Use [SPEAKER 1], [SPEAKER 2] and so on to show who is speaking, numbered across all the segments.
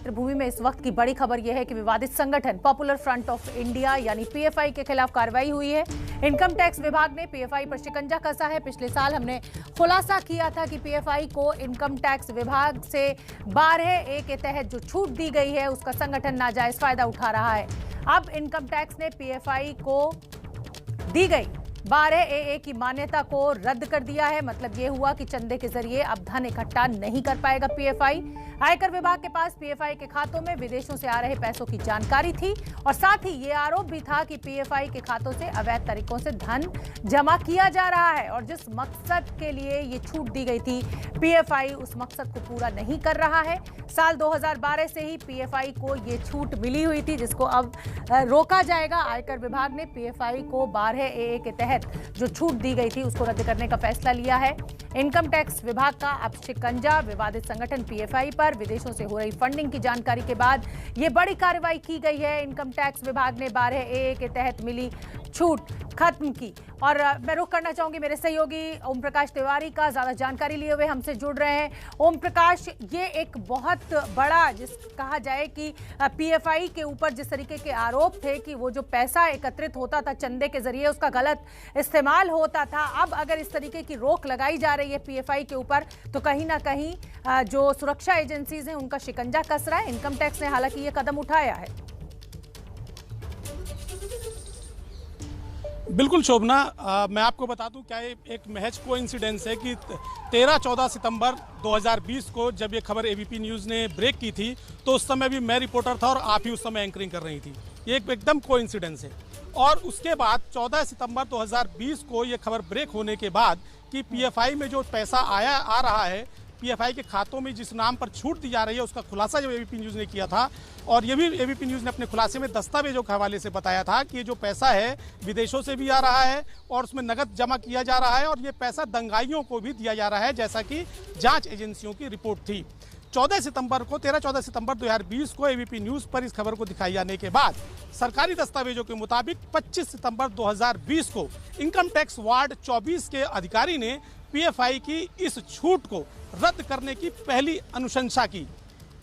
[SPEAKER 1] मातृभूमि में इस वक्त की बड़ी खबर यह है कि विवादित संगठन पॉपुलर फ्रंट ऑफ इंडिया यानी पीएफआई के खिलाफ कार्रवाई हुई है। इनकम टैक्स विभाग ने पीएफआई पर शिकंजा कसा है। पिछले साल हमने खुलासा किया था कि पीएफआई को इनकम टैक्स विभाग से 12A के तहत जो छूट दी गई है उसका संगठन नाजायज फायदा उठा रहा है। अब इनकम टैक्स ने पीएफआई को दी गई 12AA की मान्यता को रद्द कर दिया है। मतलब ये हुआ कि चंदे के जरिए अब धन इकट्ठा नहीं कर पाएगा पीएफआई। आयकर विभाग के पास पीएफआई के खातों में विदेशों से आ रहे पैसों की जानकारी थी और साथ ही ये आरोप भी था कि पीएफआई के खातों से अवैध तरीकों से धन जमा किया जा रहा है और जिस मकसद के लिए ये छूट दी गई थी पीएफआई उस मकसद को पूरा नहीं कर रहा है। साल 2012 से ही पीएफआई को ये छूट मिली हुई थी जिसको अब रोका जाएगा। आयकर विभाग ने पीएफआई को 12AA के तहत जो छूट दी गई थी उसको रद्द करने का फैसला लिया है। इनकम टैक्स विभाग का अब शिकंजा विवादित संगठन पीएफआई पर विदेशों से हो रही फंडिंग की जानकारी के बाद ये बड़ी कार्रवाई की गई है। इनकम टैक्स विभाग ने 12AA के तहत मिली छूट खत्म की। और मैं रुख करना चाहूंगी मेरे सहयोगी ओम प्रकाश तिवारी का, ज्यादा जानकारी लिए हुए हमसे जुड़ रहे हैं। ओम प्रकाश, ये एक बहुत बड़ा जिस कहा जाए कि पीएफआई के ऊपर जिस तरीके के आरोप थे कि वो जो पैसा एकत्रित होता था चंदे के जरिए उसका गलत इस्तेमाल होता था, अब अगर इस तरीके की रोक लगाई जा रही है पीएफआई के ऊपर तो कहीं ना कहीं जो सुरक्षा एजेंसीज हैं उनका शिकंजा कस रहा है। इनकम टैक्स ने हालांकि ये कदम उठाया है।
[SPEAKER 2] बिल्कुल शोभना, मैं आपको बता दूं क्या ये एक महज कोइंसिडेंस है कि 13-14 सितंबर 2020 को जब ये खबर एबीपी न्यूज़ ने ब्रेक की थी तो उस समय भी मैं रिपोर्टर था और आप ही उस समय एंकरिंग कर रही थी। ये एकदम कोइंसिडेंस है। और उसके बाद 14 सितंबर 2020 को ये खबर ब्रेक होने के बाद कि पीएफआई में जो पैसा आ रहा है, पीएफआई के खातों में जिस नाम पर छूट दी जा रही है उसका खुलासा जब एबीपी न्यूज़ ने किया था और ये भी एबीपी न्यूज़ ने अपने खुलासे में दस्तावेजों के हवाले से बताया था कि ये जो पैसा है विदेशों से भी आ रहा है और उसमें नकद जमा किया जा रहा है और ये पैसा दंगाइयों को भी दिया जा रहा है, जैसा कि जांच एजेंसियों की रिपोर्ट थी। 13-14 सितंबर 2020 को एबीपी न्यूज़ पर इस खबर को दिखाई जाने के बाद सरकारी दस्तावेजों के मुताबिक 25 सितंबर 2020 को इनकम टैक्स वार्ड 24 के अधिकारी ने पीएफआई की इस छूट को रद्द करने की पहली अनुशंसा की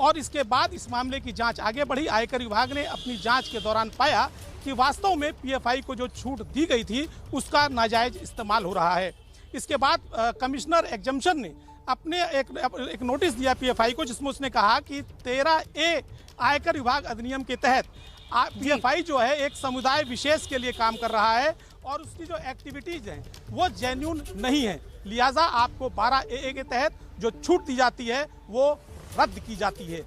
[SPEAKER 2] और इसके बाद इस मामले की जांच आगे बढ़ी। आयकर विभाग ने अपनी जांच के दौरान पाया कि वास्तव में पीएफआई को जो छूट दी गई थी उसका नाजायज इस्तेमाल हो रहा है। इसके बाद कमिश्नर एग्जम्पशन ने अपने एक नोटिस दिया पीएफआई को जिसमें उसने कहा कि 13A आयकर विभाग अधिनियम के तहत पीएफआई जो है एक समुदाय विशेष के लिए काम कर रहा है और उसकी जो एक्टिविटीज हैं वो जेन्युइन नहीं है, लिहाजा आपको 12AA के तहत जो छूट दी जाती है वो रद्द की जाती है।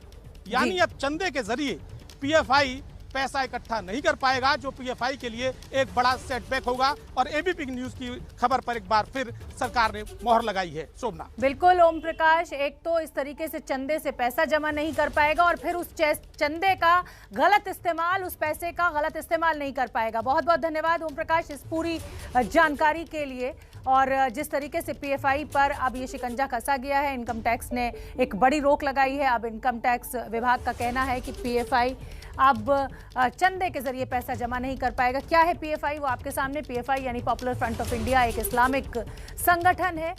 [SPEAKER 2] यानी अब चंदे के जरिए पीएफआई पैसा इकट्ठा नहीं कर पाएगा, जो पीएफआई के लिए एक बड़ा सेटबैक होगा और एबीपी न्यूज़ की खबर पर एक बार फिर सरकार ने मोहर लगाई है। शोभना,
[SPEAKER 1] बिल्कुल ओम प्रकाश, एक तो इस तरीके से चंदे से पैसा जमा नहीं कर पाएगा और फिर उस चंदे का गलत इस्तेमाल, उस पैसे का गलत इस्तेमाल नहीं कर पाएगा। बहुत बहुत धन्यवाद ओम प्रकाश इस पूरी जानकारी के लिए। और जिस तरीके से पीएफआई पर अब ये शिकंजा कसा गया है, इनकम टैक्स ने एक बड़ी रोक लगाई है। अब इनकम टैक्स विभाग का कहना है कि पीएफआई अब चंदे के जरिए पैसा जमा नहीं कर पाएगा। क्या है पीएफआई, वो आपके सामने। पीएफआई यानी पॉपुलर फ्रंट ऑफ इंडिया एक इस्लामिक संगठन है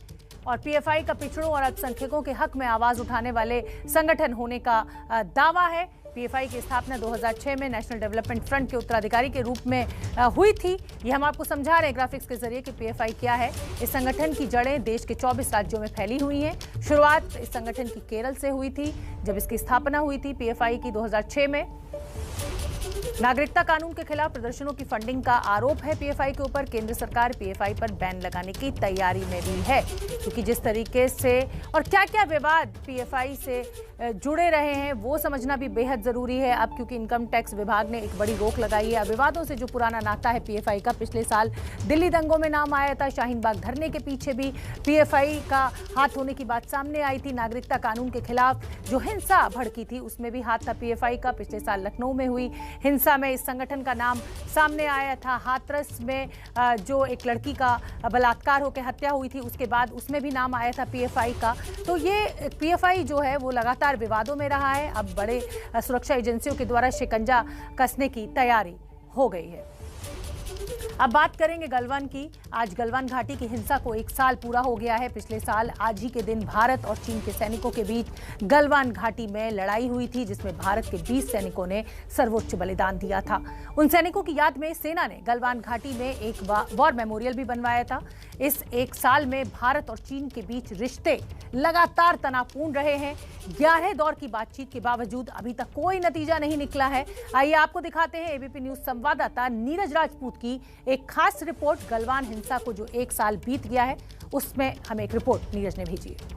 [SPEAKER 1] और पीएफआई का पिछड़ों और अल्पसंख्यकों के हक में आवाज उठाने वाले संगठन होने का दावा है। पीएफआई की स्थापना 2006 में नेशनल डेवलपमेंट फ्रंट के उत्तराधिकारी के रूप में हुई थी। ये हम आपको समझा रहे हैं ग्राफिक्स के जरिए कि पीएफआई क्या है। इस संगठन की जड़ें देश के 24 राज्यों में फैली हुई हैं। शुरुआत इस संगठन की केरल से हुई थी जब इसकी स्थापना हुई थी पीएफआई की 2006 में। नागरिकता कानून के खिलाफ प्रदर्शनों की फंडिंग का आरोप है पीएफआई के ऊपर। केंद्र सरकार पीएफआई पर बैन लगाने की तैयारी में भी है क्योंकि जिस तरीके से और क्या क्या विवाद पीएफआई से जुड़े रहे हैं वो समझना भी बेहद जरूरी है अब, क्योंकि इनकम टैक्स विभाग ने एक बड़ी रोक लगाई है। विवादों से जो पुराना नाता है पीएफआई का, पिछले साल दिल्ली दंगों में नाम आया था, शाहीन बाग धरने के पीछे भी पीएफआई का हाथ होने की बात सामने आई थी। नागरिकता कानून के खिलाफ जो हिंसा भड़की थी उसमें भी हाथ था पीएफआई का। पिछले साल लखनऊ में हुई हिंसा में इस संगठन का नाम सामने आया था। हाथरस में जो एक लड़की का बलात्कार होकर हत्या हुई थी उसके बाद उसमें भी नाम आया था पीएफआई का। तो ये पीएफआई जो है वो लगातार विवादों में रहा है। अब बड़े सुरक्षा एजेंसियों के द्वारा शिकंजा कसने की तैयारी हो गई है। अब बात करेंगे गलवान की। आज गलवान घाटी की हिंसा को 1 साल पूरा हो गया है। पिछले साल आज ही के दिन भारत और चीन के सैनिकों के बीच गलवान घाटी में लड़ाई हुई थी, जिसमें भारत के 20 सैनिकों ने सर्वोच्च बलिदान दिया था। उन सैनिकों की याद में सेना ने गलवान घाटी में एक वॉर मेमोरियल भी बनवाया था। इस 1 साल में भारत और चीन के बीच रिश्ते लगातार तनावपूर्ण रहे हैं। 11 दौर की बातचीत के बावजूद अभी तक कोई नतीजा नहीं निकला है। आइए आपको दिखाते हैं एबीपी न्यूज संवाददाता नीरज राजपूत की एक खास रिपोर्ट। गलवान हिंसा को जो 1 साल बीत गया है, उसमें हमें एक रिपोर्ट नीरज ने भेजी है।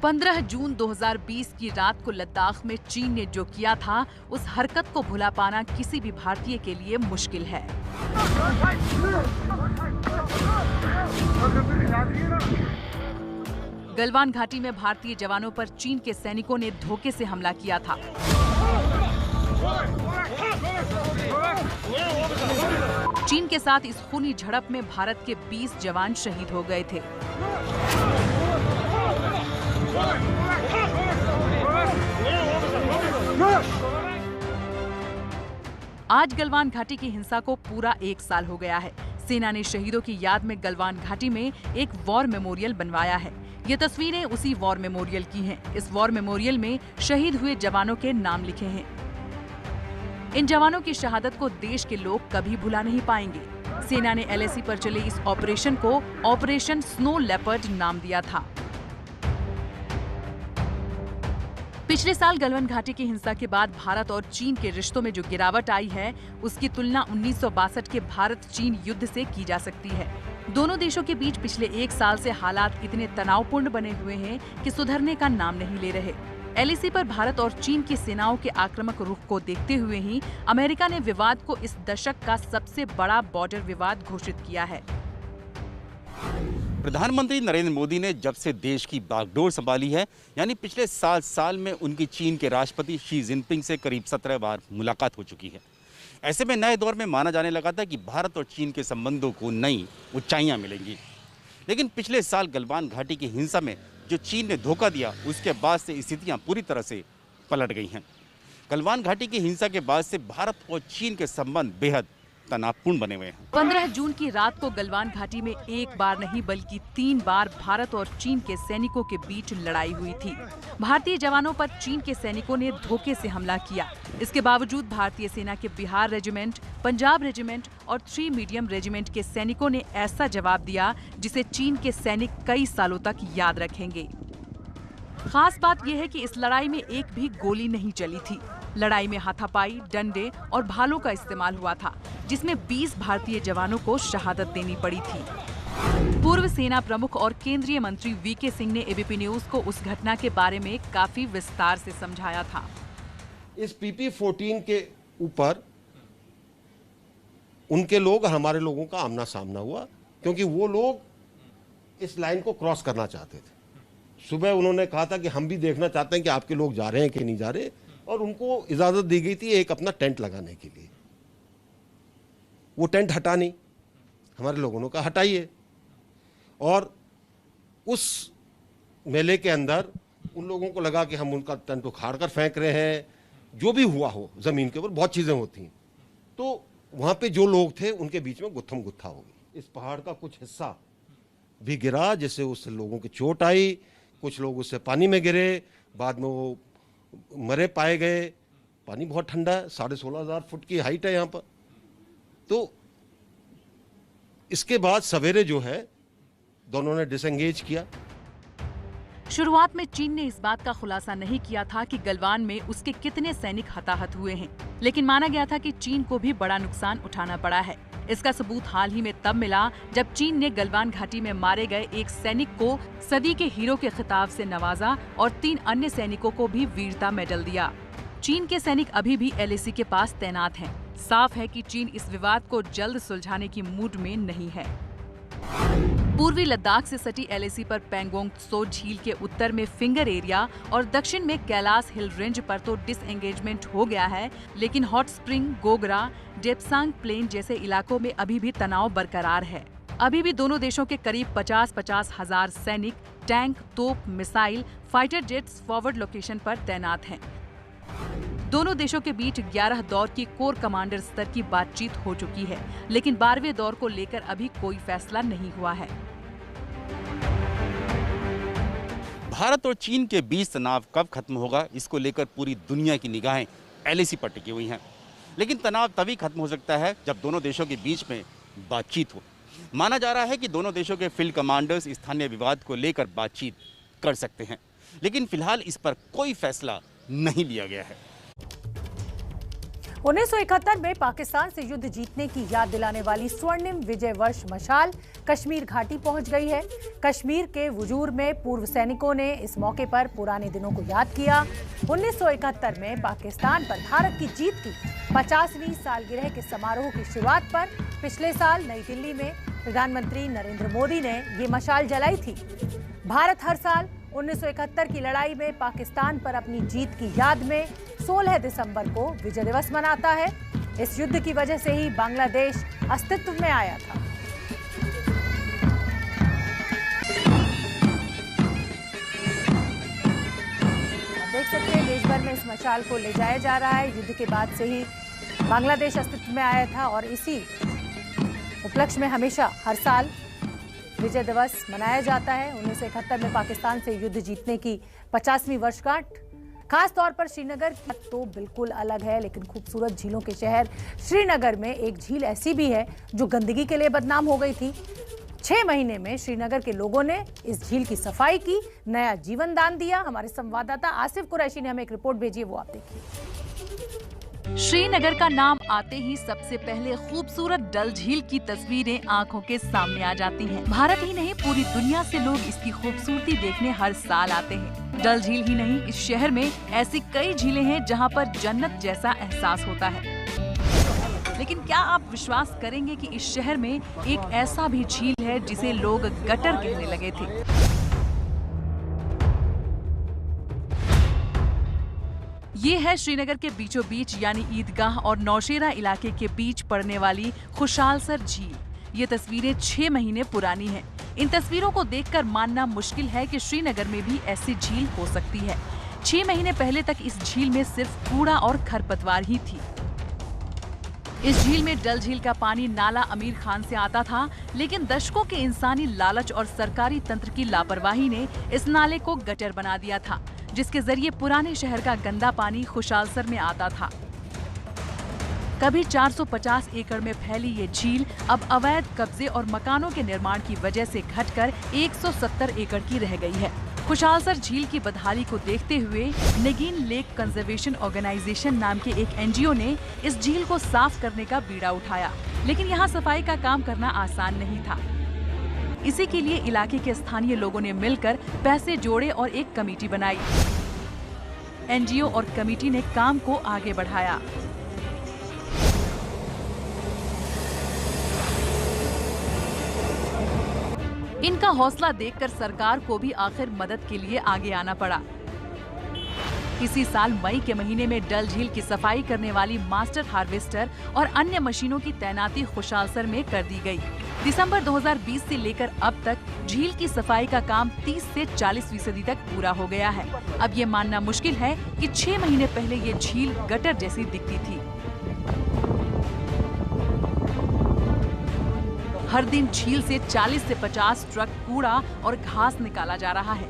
[SPEAKER 3] 15 जून 2020 की रात को लद्दाख में चीन ने जो किया था, उस हरकत को भुला पाना किसी भी भारतीय के लिए मुश्किल है। गलवान घाटी में भारतीय जवानों पर चीन के सैनिकों ने धोखे से हमला किया था। चीन के साथ इस खूनी झड़प में भारत के 20 जवान शहीद हो गए थे। आज गलवान घाटी की हिंसा को पूरा 1 साल हो गया है। सेना ने शहीदों की याद में गलवान घाटी में एक वॉर मेमोरियल बनवाया है। ये तस्वीरें उसी वॉर मेमोरियल की हैं। इस वॉर मेमोरियल में शहीद हुए जवानों के नाम लिखे हैं। इन जवानों की शहादत को देश के लोग कभी भुला नहीं पाएंगे। सेना ने एलएसी पर चले इस ऑपरेशन को ऑपरेशन स्नो लेपर्ड नाम दिया था। पिछले साल गलवान घाटी की हिंसा के बाद भारत और चीन के रिश्तों में जो गिरावट आई है, उसकी तुलना 1962 के भारत चीन युद्ध से की जा सकती है। दोनों देशों के बीच पिछले 1 साल से हालात इतने तनावपूर्ण बने हुए हैं कि सुधरने का नाम नहीं ले रहे। एलएसी पर भारत और चीन की सेनाओं के आक्रामक रुख को देखते हुए ही अमेरिका ने विवाद को इस दशक का सबसे बड़ा बॉर्डर विवाद घोषित किया है।
[SPEAKER 4] प्रधानमंत्री नरेंद्र मोदी ने जब से देश की बागडोर संभाली है, यानी पिछले 7 साल में उनकी चीन के राष्ट्रपति शी जिनपिंग से करीब 17 बार मुलाकात हो चुकी है। ऐसे में नए दौर में माना जाने लगा था कि भारत और चीन के संबंधों को नई ऊंचाइयां मिलेंगी। लेकिन पिछले साल गलवान घाटी की हिंसा में जो चीन ने धोखा दिया, उसके बाद से स्थितियां पूरी तरह से पलट गई हैं। गलवान घाटी की हिंसा के बाद से भारत और चीन के संबंध बेहद तनावपूर्ण बने हुए हैं।
[SPEAKER 3] 15 जून की रात को गलवान घाटी में 1 बार नहीं बल्कि 3 बार भारत और चीन के सैनिकों के बीच लड़ाई हुई थी। भारतीय जवानों पर चीन के सैनिकों ने धोखे से हमला किया। इसके बावजूद भारतीय सेना के बिहार रेजिमेंट, पंजाब रेजिमेंट और 3 मीडियम रेजिमेंट के सैनिकों ने ऐसा जवाब दिया जिसे चीन के सैनिक कई सालों तक याद रखेंगे। खास बात यह है कि इस लड़ाई में एक भी गोली नहीं चली थी। लड़ाई में हाथापाई, डंडे और भालों का इस्तेमाल हुआ था, जिसमें 20 भारतीय जवानों को शहादत देनी पड़ी थी। पूर्व सेना प्रमुख और केंद्रीय मंत्री वीके सिंह ने एबीपी न्यूज को उस घटना के बारे में काफी विस्तार से समझाया था।
[SPEAKER 5] इस PP-14 के ऊपर उनके लोग, हमारे लोगों का आमना सामना हुआ, क्योंकि वो लोग इस लाइन को क्रॉस करना चाहते थे। सुबह उन्होंने कहा था कि हम भी देखना चाहते हैं कि आपके लोग जा रहे हैं कि नहीं जा रहे, और उनको इजाजत दी गई थी एक अपना टेंट लगाने के लिए। वो टेंट हटा नहीं, हमारे लोगों ने कहा हटाइए, और उस मेले के अंदर उन लोगों को लगा कि हम उनका टेंट उखाड़ कर फेंक रहे हैं। जो भी हुआ हो, जमीन के ऊपर बहुत चीजें होती हैं, तो वहां पे जो लोग थे उनके बीच में गुत्थम गुत्था हो गई। इस पहाड़ का कुछ हिस्सा भी गिरा, जिससे उस लोगों की चोट आई। कुछ लोग उससे पानी में गिरे, बाद में वो मरे पाए गए। पानी बहुत ठंडा है, 16,500 फुट की हाइट है यहाँ पर। तो इसके बाद सवेरे जो है दोनों ने डिसएंगेज किया।
[SPEAKER 3] शुरुआत में चीन ने इस बात का खुलासा नहीं किया था कि गलवान में उसके कितने सैनिक हताहत हुए हैं, लेकिन माना गया था कि चीन को भी बड़ा नुकसान उठाना पड़ा है। इसका सबूत हाल ही में तब मिला जब चीन ने गलवान घाटी में मारे गए एक सैनिक को सदी के हीरो के खिताब से नवाजा और 3 अन्य सैनिकों को भी वीरता मेडल दिया। चीन के सैनिक अभी भी एलएसी के पास तैनात हैं। साफ है कि चीन इस विवाद को जल्द सुलझाने की मूड में नहीं है। पूर्वी लद्दाख से सटी एलएसी पर पैंगोंग त्सो झील के उत्तर में फिंगर एरिया और दक्षिण में कैलाश हिल रेंज पर तो डिसएंगेजमेंट हो गया है, लेकिन Hot Spring, Gogra, Depsang plain जैसे इलाकों में अभी भी तनाव बरकरार है। अभी भी दोनों देशों के करीब 50-50 हजार सैनिक, टैंक, तोप, missile, fighter jets forward location पर तैनात हैं। दोनों देशों के बीच 11 दौर की कोर कमांडर स्तर की बातचीत हो चुकी है, लेकिन 12वें दौर को लेकर अभी कोई फैसला नहीं हुआ है।
[SPEAKER 4] भारत और चीन के बीच तनाव कब खत्म होगा, इसको लेकर पूरी दुनिया की निगाहें LAC पर टिकी हुई हैं। लेकिन तनाव तभी खत्म हो सकता है जब दोनों देशों के बीच में बातचीत हो। माना जा रहा है कि दोनों देशों के फील्ड कमांडर्स स्थानीय विवाद को लेकर बातचीत कर सकते हैं, लेकिन फिलहाल इस पर कोई फैसला नहीं लिया गया है।
[SPEAKER 1] 1971 में पाकिस्तान से युद्ध जीतने की याद दिलाने वाली स्वर्णिम विजय वर्ष मशाल कश्मीर घाटी पहुंच गई है। कश्मीर के वजूर में पूर्व सैनिकों ने इस मौके पर पुराने दिनों को याद किया। 1971 में पाकिस्तान पर भारत की जीत की 50वीं सालगिरह के समारोह की शुरुआत पर पिछले साल नई दिल्ली में प्रधानमंत्री नरेंद्र मोदी ने ये मशाल जलाई थी। भारत हर साल 1971 की लड़ाई में पाकिस्तान पर अपनी जीत की याद में 16 दिसंबर को विजय दिवस मनाता है। इस युद्ध की वजह से ही बांग्लादेश अस्तित्व में आया था। आप देख सकते हैं देश भर में इस मशाल को ले जाया जा रहा है। युद्ध के बाद से ही बांग्लादेश अस्तित्व में आया था और इसी उपलक्ष्य में हमेशा हर साल विजय दिवस मनाया जाता है। 1971 में पाकिस्तान से युद्ध जीतने की 50वीं वर्षगांठ। खास तौर पर श्रीनगर तो बिल्कुल अलग है, लेकिन खूबसूरत झीलों के शहर श्रीनगर में एक झील ऐसी भी है जो गंदगी के लिए बदनाम हो गई थी। 6 महीने में श्रीनगर के लोगों ने इस झील की सफाई की, नया जीवन दान दिया। हमारे संवाददाता आसिफ कुरैशी ने हमें एक रिपोर्ट भेजी है, वो आप देखिए।
[SPEAKER 3] श्रीनगर का नाम आते ही सबसे पहले खूबसूरत डल झील की तस्वीरें आंखों के सामने आ जाती हैं। भारत ही नहीं, पूरी दुनिया से लोग इसकी खूबसूरती देखने हर साल आते हैं। डल झील ही नहीं, इस शहर में ऐसी कई झीलें हैं जहां पर जन्नत जैसा एहसास होता है। लेकिन क्या आप विश्वास करेंगे कि इस शहर में एक ऐसा भी झील है जिसे लोग गटर कहने लगे थे। ये है श्रीनगर के बीचों बीच यानी ईदगाह और नौशेरा इलाके के बीच पड़ने वाली खुशालसर झील। ये तस्वीरें 6 महीने पुरानी हैं। इन तस्वीरों को देखकर मानना मुश्किल है कि श्रीनगर में भी ऐसी झील हो सकती है। 6 महीने पहले तक इस झील में सिर्फ कूड़ा और खरपतवार ही थी। इस झील में डल झील का पानी नाला अमीर खान से आता था, लेकिन दशकों के इंसानी लालच और सरकारी तंत्र की लापरवाही ने इस नाले को गटर बना दिया था, जिसके जरिए पुराने शहर का गंदा पानी खुशालसर में आता था। कभी 450 एकड़ में फैली ये झील अब अवैध कब्जे और मकानों के निर्माण की वजह से घटकर 170 एकड़ की रह गई है। खुशालसर झील की बदहाली को देखते हुए नगीन लेक कंजर्वेशन ऑर्गेनाइजेशन नाम के एक NGO ने इस झील को साफ करने का बीड़ा उठाया, लेकिन यहाँ सफाई का काम करना आसान नहीं था। इसी के लिए इलाके के स्थानीय लोगों ने मिलकर पैसे जोड़े और एक कमेटी बनाई। NGO और कमेटी ने काम को आगे बढ़ाया। इनका हौसला देखकर सरकार को भी आखिर मदद के लिए आगे आना पड़ा। इसी साल मई के महीने में डल झील की सफाई करने वाली मास्टर हार्वेस्टर और अन्य मशीनों की तैनाती खुशालसर में कर दी गई। दिसंबर 2020 से लेकर अब तक झील की सफाई का काम 30 से 40% तक पूरा हो गया है। अब ये मानना मुश्किल है कि 6 महीने पहले ये झील गटर जैसी दिखती थी। हर दिन झील से 40 से 50 ट्रक कूड़ा और घास निकाला जा रहा है।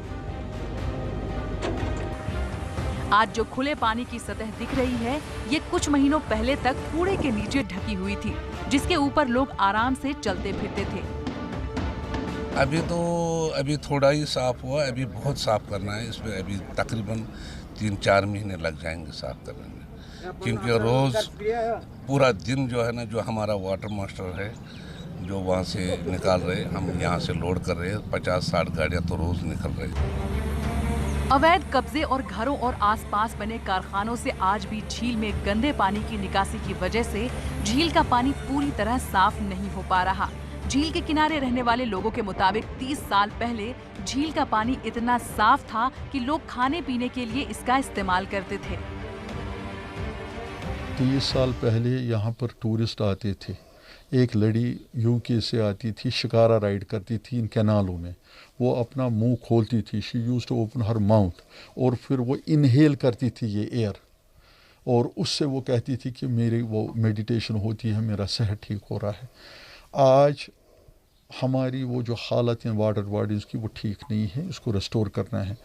[SPEAKER 3] आज जो खुले पानी की सतह दिख रही है, ये कुछ महीनों पहले तक कूड़े के नीचे ढकी हुई थी, जिसके ऊपर लोग आराम से चलते फिरते थे।
[SPEAKER 6] अभी थोड़ा ही साफ हुआ, अभी बहुत साफ करना है। इसमें अभी तकरीबन 3-4 महीने लग जाएंगे साफ करने में, क्योंकि रोज पूरा दिन जो है ना, जो हमारा वाटर मास्टर है जो वहाँ से निकाल रहे, हम यहाँ से लोड कर रहे हैं। 50-60 गाड़ियाँ तो रोज निकल रही।
[SPEAKER 3] अवैध कब्जे और घरों और आसपास बने कारखानों से आज भी झील में गंदे पानी की निकासी की वजह से झील का पानी पूरी तरह साफ नहीं हो पा रहा। झील के किनारे रहने वाले लोगों के मुताबिक 30 साल पहले झील का पानी इतना साफ था कि लोग खाने पीने के लिए इसका इस्तेमाल करते थे।
[SPEAKER 7] 30 साल पहले यहाँ पर टूरिस्ट आते थे। एक लड़ी UK से आती थी, शिकारा राइड करती थी इन कैनालों में। वो अपना मुंह खोलती थी, she used to open her mouth, और फिर वो इनहेल करती थी ये एयर। और उससे वो कहती थी कि मेरी वो मेडिटेशन होती है, मेरा सेहत ठीक हो रहा है। आज हमारी वो जो हालत है वाटर बॉडीज़ की वो ठीक नहीं है, इसको रेस्टोर करना है।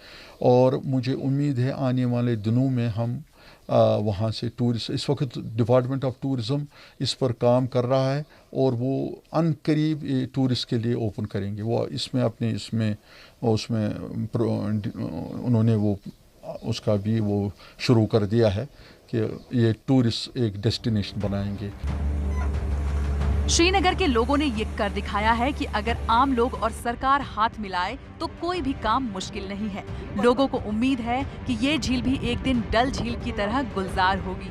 [SPEAKER 7] और मुझे उम्मीद है आने वाले दिनों में हम वहाँ से टूरिस्ट, इस वक्त डिपार्टमेंट ऑफ टूरिज़म इस पर काम कर रहा है और वो अनकरीब टूरिस्ट के लिए ओपन करेंगे। वो इसमें अपने उसमें उन्होंने वो उसका भी वो शुरू कर दिया है कि ये टूरिस्ट एक डेस्टिनेशन बनाएंगे।
[SPEAKER 3] श्रीनगर के लोगों ने ये कर दिखाया है कि अगर आम लोग और सरकार हाथ मिलाए तो कोई भी काम मुश्किल नहीं है। लोगों को उम्मीद है कि ये झील भी एक दिन डल झील की तरह गुलजार होगी।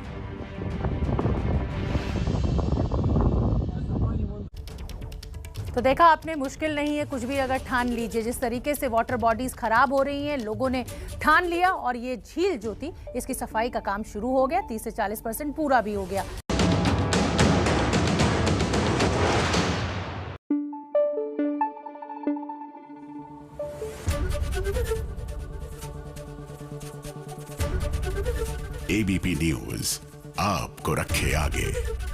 [SPEAKER 1] तो देखा आपने, मुश्किल नहीं है कुछ भी अगर ठान लीजिए। जिस तरीके से वाटर बॉडीज खराब हो रही हैं, लोगों ने ठान लिया और ये झील जो थी इसकी सफाई का काम शुरू हो गया। 30 से 40% पूरा भी हो गया।
[SPEAKER 8] एबीपी न्यूज आपको रखे आगे।